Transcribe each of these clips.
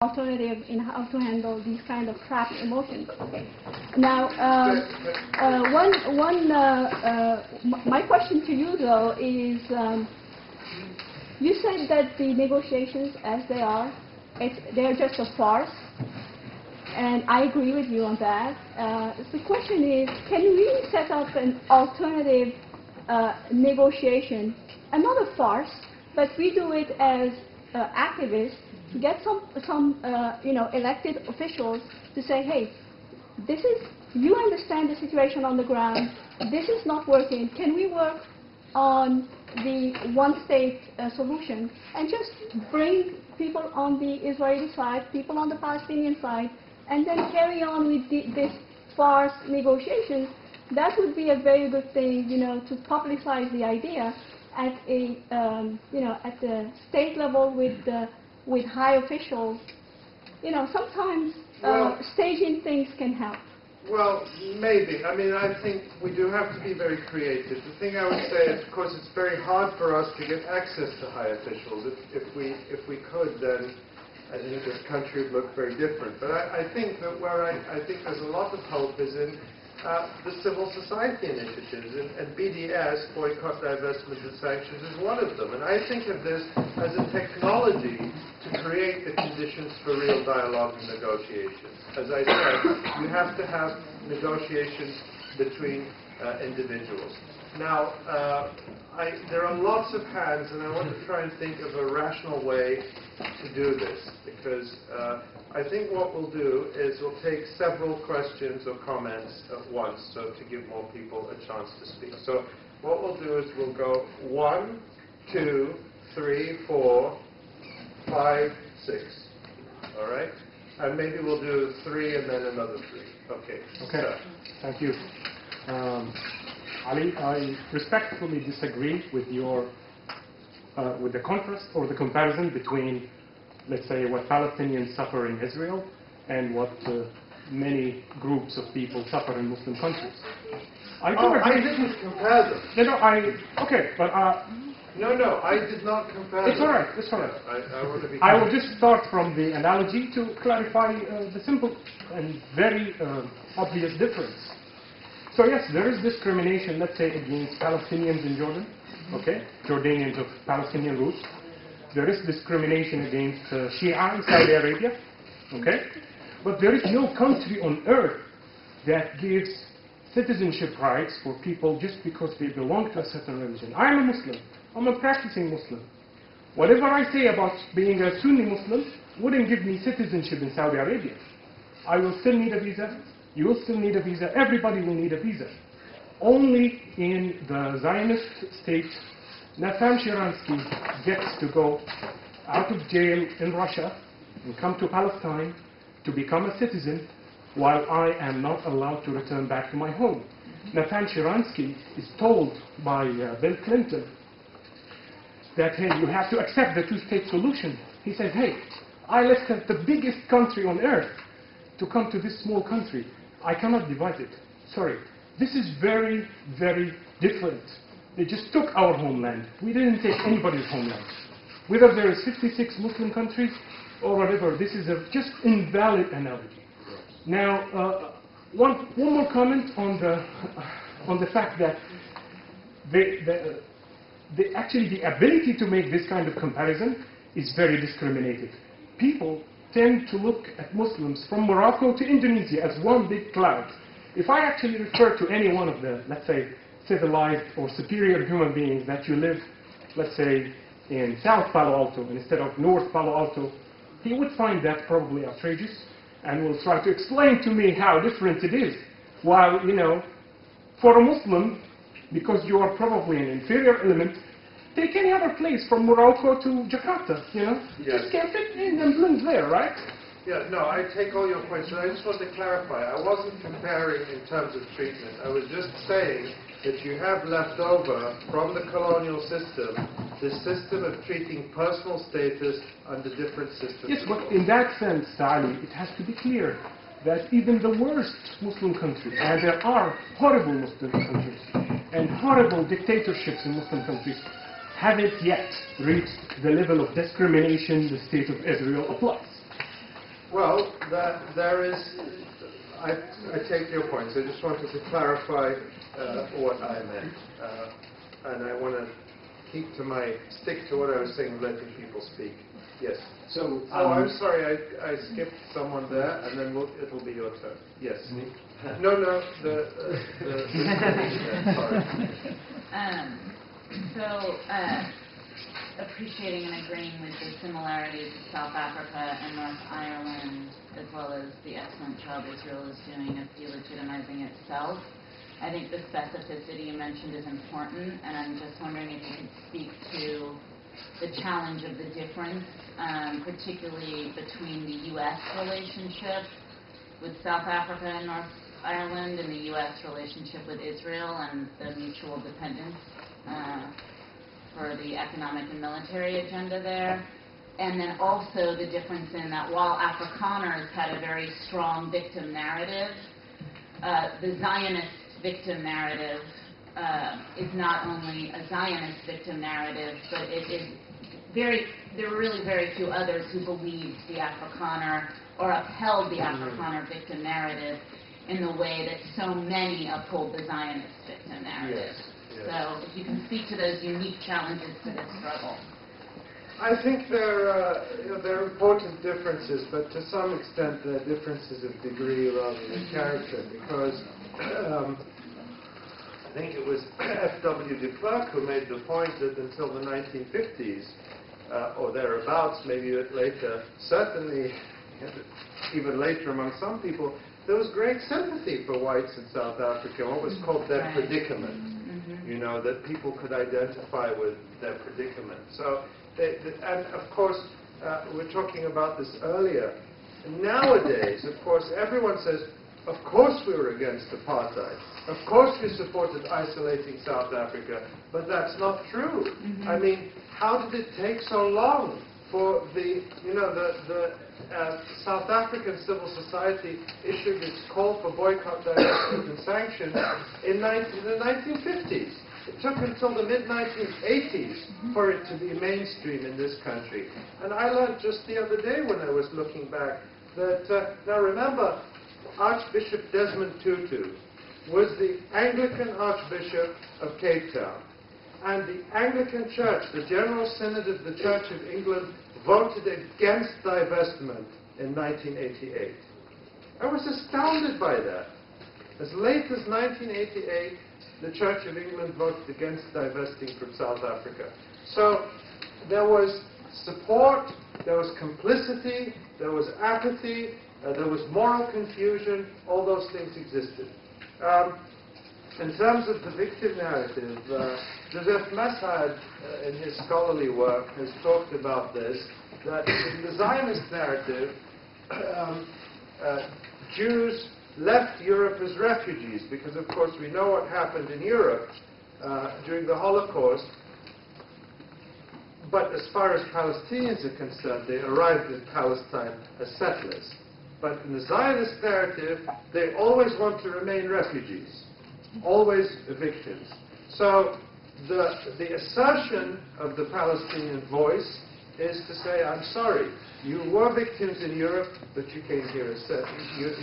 alternative in how to handle these kind of trapped emotions. Now, my question to you though is, you said that the negotiations as they are, they're just a farce, and I agree with you on that. The question is, can you really set up an alternative negotiation, and not a farce, but we do it as activists, get some elected officials to say, hey, this is, you understand the situation on the ground, this is not working, can we work on the one-state solution, and just bring people on the Israeli side, people on the Palestinian side, and then carry on with this farce negotiations. That would be a very good thing, to publicize the idea at a, at the state level with high officials. Sometimes staging things can help. Well, maybe. I mean, I think we do have to be very creative. The thing I would say is, of course, it's very hard for us to get access to high officials. If we could, then I think this country would look very different. But I think that where I think there's a lot of hope is in the civil society initiatives, and BDS, Boycott, Divestment and Sanctions, is one of them. And I think of this as a technology to create the conditions for real dialogue and negotiations. As I said, you have to have negotiations between individuals. Now, there are lots of hands, and I want to try and think of a rational way to do this, because I think what we'll do is we'll take several questions or comments at once, so to give more people a chance to speak. So what we'll do is we'll go 1, 2, 3, 4, 5, 6. All right? And maybe we'll do 3 and then another 3. Okay. Okay. So. Thank you. Ali, I respectfully disagree with your with the contrast or the comparison between, let's say, what Palestinians suffer in Israel and what many groups of people suffer in Muslim countries. I didn't compare them. Okay, but no, I did not compare them. It's all right. It's all right. I want to be. I will just start from the analogy to clarify the simple and very obvious difference. So yes, there is discrimination, let's say, against Palestinians in Jordan, okay, Jordanians of Palestinian roots. There is discrimination against Shia in Saudi Arabia, okay, but there is no country on earth that gives citizenship rights for people just because they belong to a certain religion. I am a Muslim. I'm a practicing Muslim. Whatever I say about being a Sunni Muslim wouldn't give me citizenship in Saudi Arabia. I will still need a visa. You will still need a visa. Everybody will need a visa. Only in the Zionist state, Nathan Sharansky gets to go out of jail in Russia and come to Palestine to become a citizen, while I am not allowed to return back to my home. Nathan Sharansky is told by Bill Clinton that, hey, you have to accept the two-state solution. He says, hey, I left the biggest country on earth to come to this small country. I cannot divide it. Sorry. This is very, very different. They just took our homeland. We didn't take anybody's homeland. Whether there is 56 Muslim countries or whatever, this is a just invalid analogy. Now, one more comment on the fact that actually the ability to make this kind of comparison is very discriminating. People tend to look at Muslims from Morocco to Indonesia as one big cloud. If I actually refer to any one of the, let's say, civilized or superior human beings that you live, let's say, in South Palo Alto instead of North Palo Alto, he would find that probably outrageous and will try to explain to me how different it is. While, for a Muslim, because you are probably an inferior element, take any other place from Morocco to Jakarta, Yes. Just can't fit in and blend there, right? Yeah, no, I take all your points, but I just want to clarify. I wasn't comparing in terms of treatment. I was just saying that you have left over from the colonial system this system of treating personal status under different systems. Yes, but in that sense, Ali, it has to be clear that even the worst Muslim countries, and there are horrible Muslim countries and horrible dictatorships in Muslim countries, haven't yet reached the level of discrimination the State of Israel applies. Well, there is. I take your points. I just wanted to clarify what I meant, and I want to stick to what I was saying, letting people speak. Yes. So, I'm sorry. I skipped someone there, and then it'll be your turn. Yes. No. Sorry. Appreciating and agreeing with the similarities of South Africa and North Ireland, as well as the excellent job Israel is doing of delegitimizing itself. I think the specificity you mentioned is important, and I'm just wondering if you could speak to the challenge of the difference, particularly between the U.S. relationship with South Africa and North Ireland and the U.S. relationship with Israel and the mutual dependence for the economic and military agenda there. And then also the difference in that while Afrikaners had a very strong victim narrative, the Zionist victim narrative is not only a Zionist victim narrative, but it is there were really very few others who believed the Afrikaner or upheld the Afrikaner victim narrative in the way that so many uphold the Zionist victim narrative. Yes. So if you can speak to those unique challenges to this struggle. I think there are important differences, but to some extent they're differences of degree rather than character, because I think it was F.W. de Klerk who made the point that until the 1950s, or thereabouts, maybe a bit later, certainly even later among some people, there was great sympathy for whites in South Africa, what was called their predicament. You know, that people could identify with their predicament. So, and of course, we're talking about this earlier. Nowadays, of course, everyone says, of course we were against apartheid. Of course we supported isolating South Africa. But that's not true. I mean, how did it take so long for the South African civil society issued its call for boycott, divestment and sanctions in the 1950s. It took until the mid-1980s for it to be mainstream in this country. And I learned just the other day when I was looking back that, now remember, Archbishop Desmond Tutu was the Anglican Archbishop of Cape Town. And the Anglican Church, the General Synod of the Church of England, voted against divestment in 1988. I was astounded by that. As late as 1988, the Church of England voted against divesting from South Africa. So there was support, there was complicity, there was apathy, there was moral confusion, all those things existed. In terms of the victim narrative, Joseph Messad, in his scholarly work, has talked about this, that in the Zionist narrative, Jews left Europe as refugees, because of course we know what happened in Europe during the Holocaust. But as far as Palestinians are concerned, they arrived in Palestine as settlers. But in the Zionist narrative, they always want to remain refugees, always victims. So the assertion of the Palestinian voice is to say, I'm sorry, you were victims in Europe, but you came here as settlers.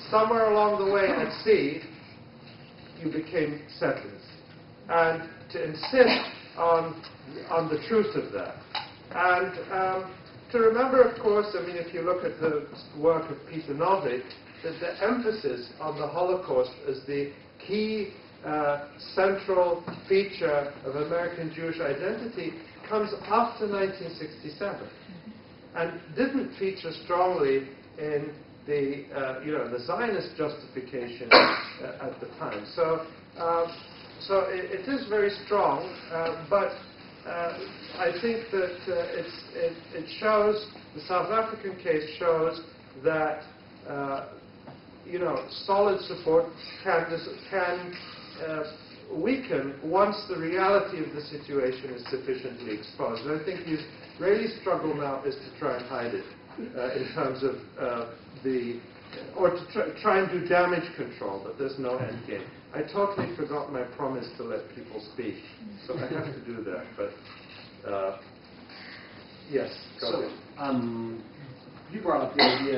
Somewhere along the way at sea, you became settlers. And to insist on the truth of that. And to remember, of course, I mean, if you look at the work of Peter Novick, that the emphasis on the Holocaust as the key central feature of American Jewish identity comes after 1967, and didn't feature strongly in the the Zionist justification at the time. So it is very strong, but I think that it shows, the South African case shows that solid support can weaken once the reality of the situation is sufficiently exposed. And I think the Israeli struggle now is to try and hide it in terms of or to try and do damage control, but there's no end game. I totally forgot my promise to let people speak, so I have to do that. But yes, go ahead. You brought up the idea